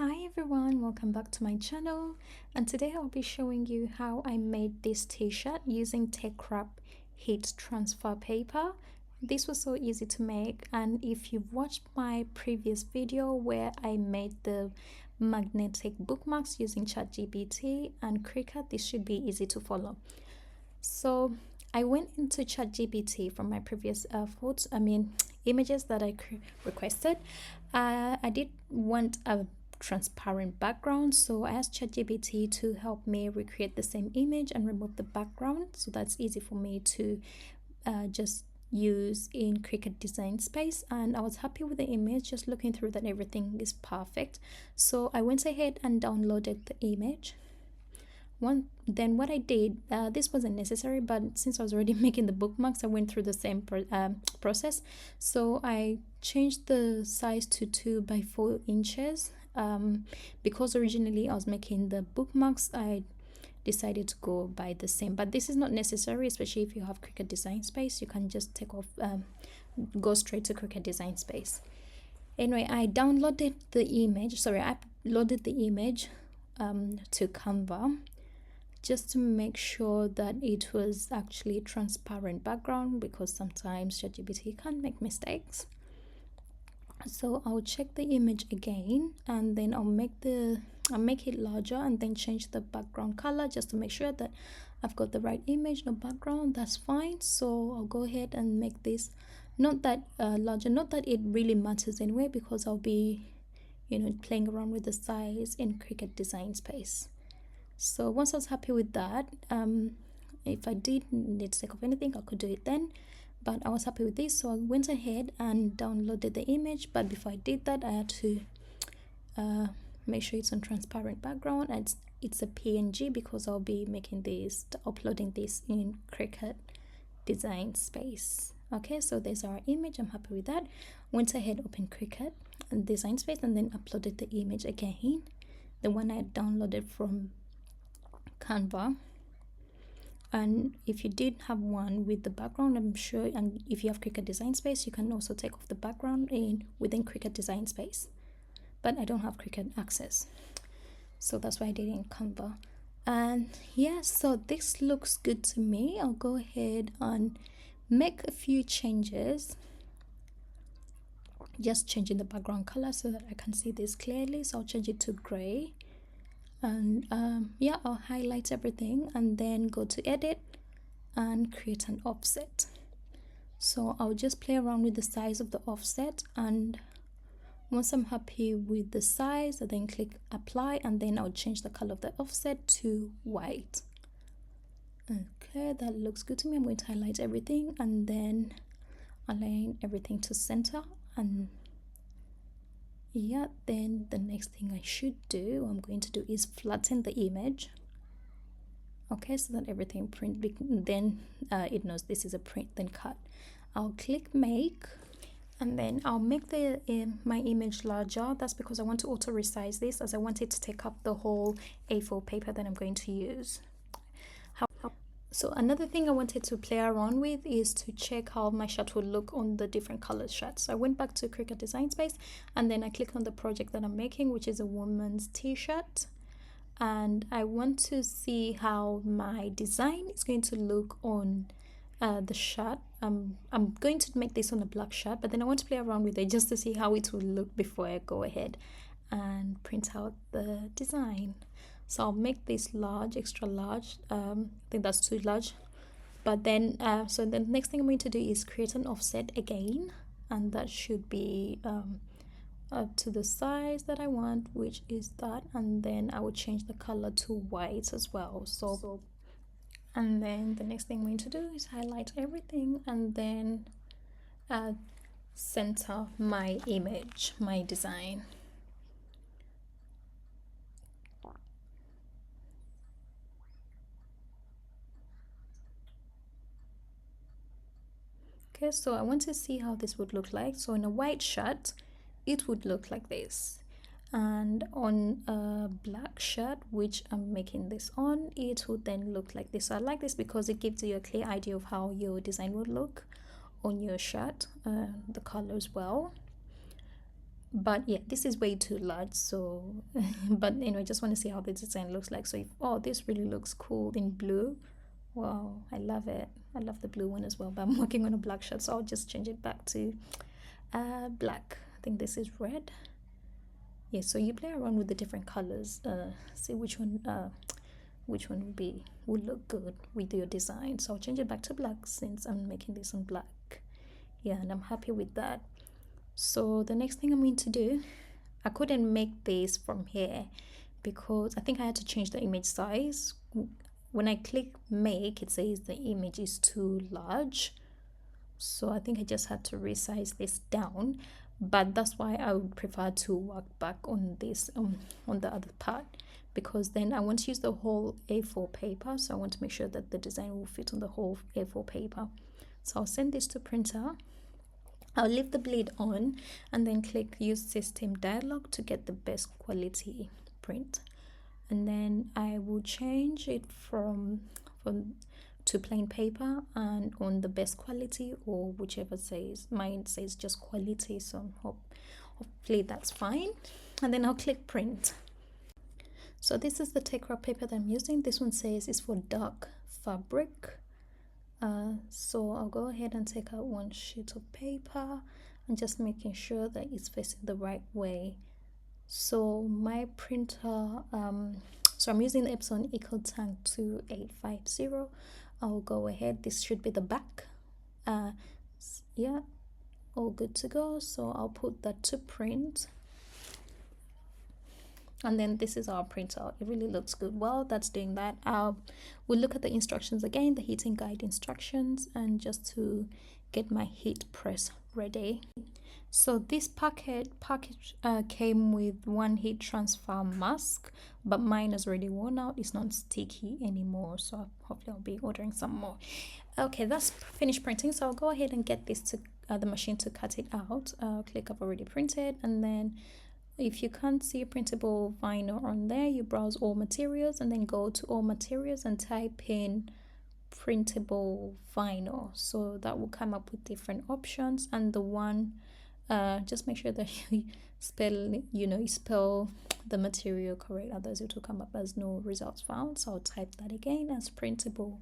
Hi everyone, welcome back to my channel, and today I'll be showing you how I made this t-shirt using TeckWrap heat transfer paper. This was so easy to make, and if you've watched my previous video where I made the magnetic bookmarks using Chat GPT and Cricut, this should be easy to follow. So I went into Chat GPT from my previous images that I requested. I did want a transparent background, so I asked ChatGPT to help me recreate the same image and remove the background, so that's easy for me to just use in Cricut design space. And I was happy with the image, just looking through that everything is perfect. So I went ahead and downloaded the image. Then what I did, this wasn't necessary, but since I was already making the bookmarks, I went through the same process. So I changed the size to 2 by 4 inches. Because originally I was making the bookmarks, I decided to go by the same, but this is not necessary, especially if you have Cricut design space. You can just take off, go straight to Cricut design space. Anyway, I downloaded the image, I uploaded the image to Canva, just to make sure that it was actually transparent background, because sometimes ChatGPT can make mistakes. So I'll check the image again, and then I'll make it larger and then change the background color just to make sure that I've got the right image, no background. That's fine. So I'll go ahead and make this not that larger, not that it really matters anyway, because I'll be playing around with the size in Cricut design space. So once I was happy with that, if I did need to take off anything, I could do it then, but I was happy with this, so I went ahead and downloaded the image. But before I did that, I had to make sure it's on transparent background, and it's a PNG because I'll be uploading this in Cricut design space. Okay, so there's our image. I'm happy with that. Went ahead, opened Cricut and design space, and then uploaded the image again, the one I had downloaded from Canva. And if you did have one with the background, I'm sure, and if you have Cricut design space, you can also take off the background within Cricut design space, but I don't have Cricut access, so that's why I did it in Canva. And yeah, so this looks good to me. I'll go ahead and make a few changes, just changing the background color so that I can see this clearly. So I'll change it to gray, and yeah, I'll highlight everything and then go to edit and create an offset. So I'll just play around with the size of the offset, and once I'm happy with the size, I then click apply, and then I'll change the color of the offset to white. Okay, that looks good to me. I'm going to highlight everything and then align everything to center. And yeah, then the next thing I'm going to do is flatten the image, okay, so that everything then it knows this is a print, then cut. I'll click make, and then I'll make my image larger. That's because I want to auto resize this, as I want it to take up the whole A4 paper that I'm going to use. So another thing I wanted to play around with is to check how my shirt would look on the different color shirts. So I went back to Cricut design space, and then I clicked on the project that I'm making, which is a woman's t-shirt, and I want to see how my design is going to look on the shirt. I'm going to make this on a black shirt, but then I want to play around with it just to see how it will look before I go ahead and print out the design. So I'll make this large, extra large. I think that's too large, but then so the next thing I'm going to do is create an offset again, and that should be up to the size that I want, which is that, and then I will change the color to white as well. So and then the next thing I'm going to do is highlight everything, and then center my image, my design. Okay, so I want to see how this would look like. So in a white shirt, it would look like this, and on a black shirt, which I'm making this on, it would then look like this. So I like this because it gives you a clear idea of how your design would look on your shirt, the color as well. But yeah, this is way too large, so but anyway, just want to see how the design looks like. So if, oh, this really looks cool in blue. Wow, I love it. I love the blue one as well, but I'm working on a black shirt, so I'll just change it back to black. I think this is red. Yeah, so you play around with the different colors, see which one would look good with your design. So I'll change it back to black since I'm making this on black. Yeah, and I'm happy with that. So the next thing I'm going to do, I couldn't make this from here because I think I had to change the image size. When I click make, it says the image is too large, so I think I just had to resize this down, but that's why I would prefer to work back on this on the other part, because then I want to use the whole A4 paper, so I want to make sure that the design will fit on the whole A4 paper. So I'll send this to printer. I'll leave the bleed on and then click use system dialog to get the best quality print, and then I will change it from to plain paper and on the best quality, or whichever says. Mine says just quality, so hopefully that's fine. And then I'll click print. So this is the TeckWrap paper that I'm using. This one says it's for dark fabric. So I'll go ahead and take out one sheet of paper and just making sure that it's facing the right way. So my printer, so I'm using the Epson EcoTank 2850. I'll go ahead, this should be the back. Yeah, all good to go. So I'll put that to print, and then this is our printer. It really looks good. Well, that's doing that. We'll look at the instructions again, the heating guide instructions, and just to get my heat press ready. So this package came with one heat transfer mask, but mine is already worn out. It's not sticky anymore, so hopefully I'll be ordering some more. Okay, that's finished printing, so I'll go ahead and get this to the machine to cut it out. Click I've already printed, and then if you can't see a printable vinyl on there, you browse all materials and then go to all materials and type in printable vinyl. So that will come up with different options, and the one just make sure that you spell the material correct, otherwise it will come up as no results found. So I'll type that again as printable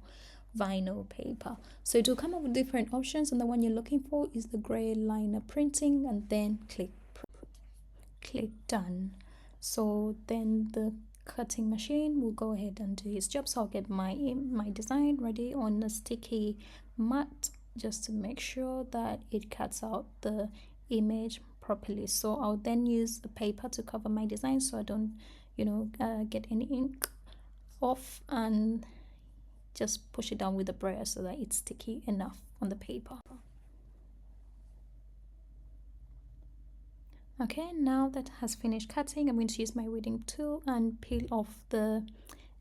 vinyl paper. So it will come up with different options, and the one you're looking for is the gray liner printing, and then click done. So then the cutting machine will go ahead and do its job. So I'll get my design ready on a sticky mat just to make sure that it cuts out the image properly. So I'll then use the paper to cover my design so I don't get any ink off, and just push it down with the brayer so that it's sticky enough on the paper. Okay, now that has finished cutting, I'm going to use my weeding tool and peel off the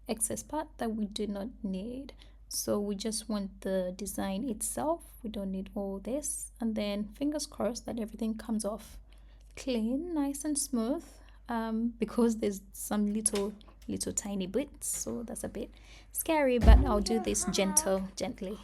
excess part that we do not need. So we just want the design itself, we don't need all this, and then fingers crossed that everything comes off clean, nice and smooth, because there's some little tiny bits, so that's a bit scary, but I'll do this gently.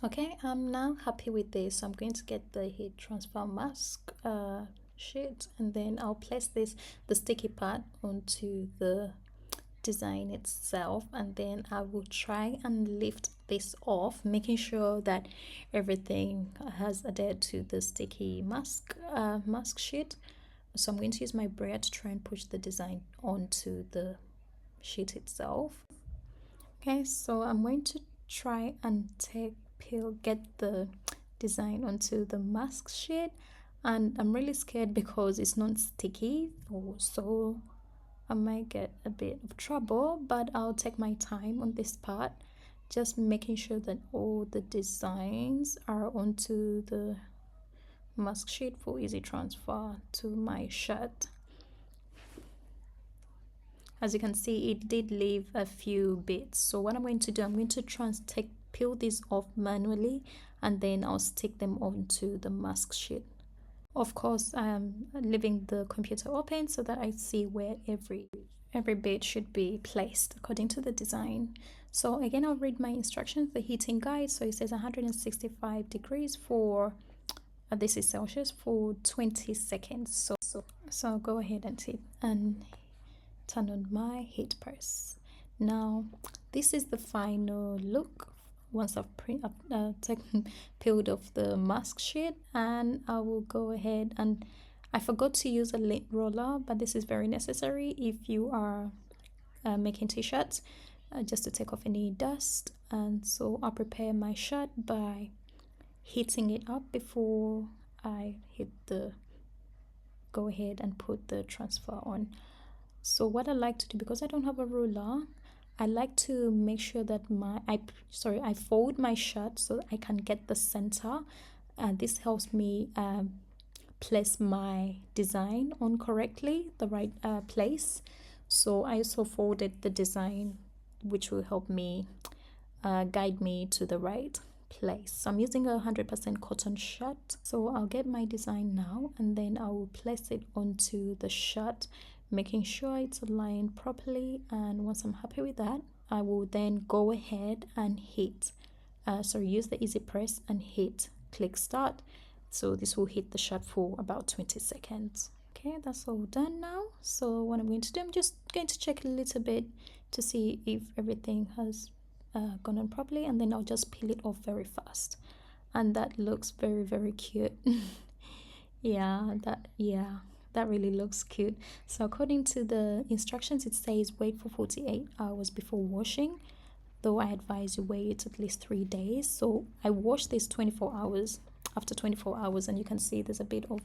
Okay, I'm now happy with this. I'm going to get the heat transfer mask sheet, and then I'll place the sticky part onto the design itself, and then I will try and lift this off, making sure that everything has adhered to the sticky mask sheet. So I'm going to use my brayer to try and push the design onto the sheet itself. Okay, so I'm going to try and get the design onto the mask sheet, and I'm really scared because it's not sticky, so I might get a bit of trouble, but I'll take my time on this part, just making sure that all the designs are onto the mask sheet for easy transfer to my shirt. as you can see, it did leave a few bits. So what I'm going to do, I'm going to peel these off manually, and then I'll stick them onto the mask sheet. Of course, I'm leaving the computer open so that I see where every bit should be placed according to the design. So again, I'll read my instructions, the heating guide. So it says 165 degrees for this is Celsius for 20 seconds. So I'll go ahead and turn on my heat press. Now this is the final look once I've peeled off the mask sheet, and I will go ahead, and I forgot to use a lint roller, but this is very necessary if you are making t-shirts, just to take off any dust. And so I'll prepare my shirt by heating it up before I go ahead and put the transfer on. So what I like to do, because I don't have a ruler, I like to make sure that I fold my shirt so I can get the center, and this helps me place my design on correctly, the right place. So I also folded the design, which will help me guide me to the right place. So I'm using a 100% cotton shirt. So I'll get my design now, and then I will place it onto the shirt, making sure it's aligned properly. And once I'm happy with that, I will then go ahead and use the easy press and hit click start. So this will hit the shirt for about 20 seconds. Okay, that's all done now. So what I'm going to do, I'm just going to check a little bit to see if everything has gone on properly, and then I'll just peel it off very fast. And that looks very, very cute. That really looks cute. So according to the instructions, it says wait for 48 hours before washing, though I advise you wait at least 3 days. So I washed this 24 hours. After 24 hours, and you can see there's a bit of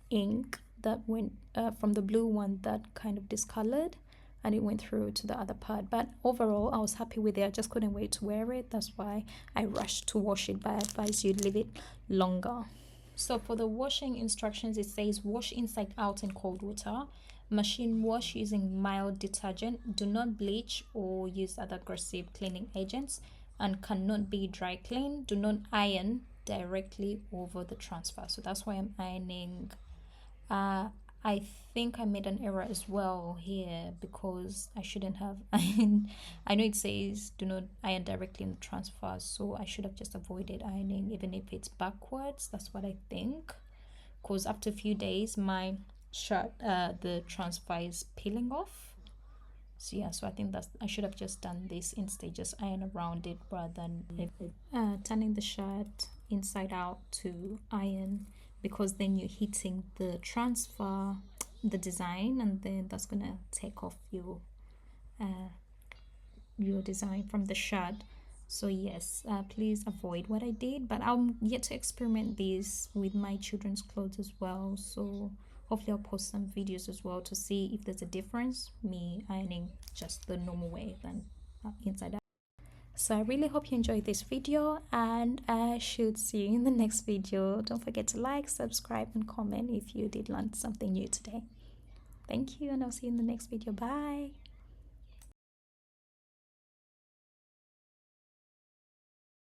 ink that went from the blue one that kind of discolored, and it went through to the other part. But overall, I was happy with it. I just couldn't wait to wear it. That's why I rushed to wash it, but I advise you leave it longer. So for the washing instructions, it says wash inside out in cold water, machine wash using mild detergent, do not bleach or use other aggressive cleaning agents, and cannot be dry clean. Do not iron directly over the transfer. So that's why I'm ironing. I think I made an error as well here, because I shouldn't have ironed. I know it says do not iron directly in the transfer, so I should have just avoided ironing, even if it's backwards. That's what I think, because after a few days my shirt, the transfer is peeling off. So yeah, so I think I should have just done this instead, just iron around it rather than turning the shirt inside out to iron, because then you're hitting the transfer, the design, and then that's gonna take off your design from the shirt. So yes, please avoid what I did, but I'm yet to experiment this with my children's clothes as well. So hopefully I'll post some videos as well to see if there's a difference, me ironing just the normal way than inside out. So I really hope you enjoyed this video, and I should see you in the next video. Don't forget to like, subscribe, and comment if you did learn something new today. Thank you, and I'll see you in the next video. Bye.